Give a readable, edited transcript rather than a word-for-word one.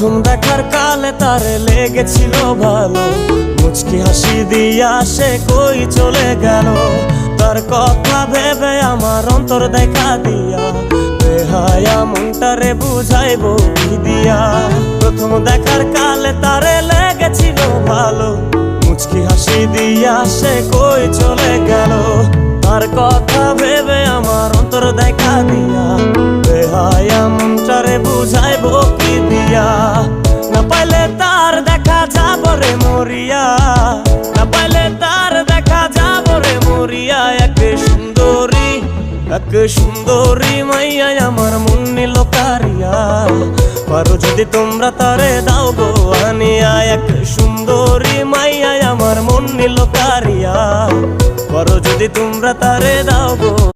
প্রথম দেখার কালে তারে লেগেছিল ভালো, মুচকি হাসি দিয়া সে কই চলে গেল। তার কথা ভেবে আমার অন্তর দেখা দিয়া বেহায়া মনটারে বুঝাইবো কি দিয়া। প্রথম দেখার কালে তারে লেগেছিল ভালো, মুচকি হাসি দিয়া সে কই চলে গেল। তার কথা ভেবে আমার অন্তর দেখা দিয়া বেহায়া মনটারে বুঝাইবো কি দিয়া। না পাইলে তার দেখা যাব রে মরিয়া, না পাইলে তার দেখা যাব রে মরিয়া। এক সুন্দরী মাইয়া আমার মন নিল কারিয়া, পারো যদি তোমরা তারে দাও গো আনিয়া। এক সুন্দরী মাইয়া আমার মন নিল কারিয়া, পারো যদি তোমরা তারে দাও গো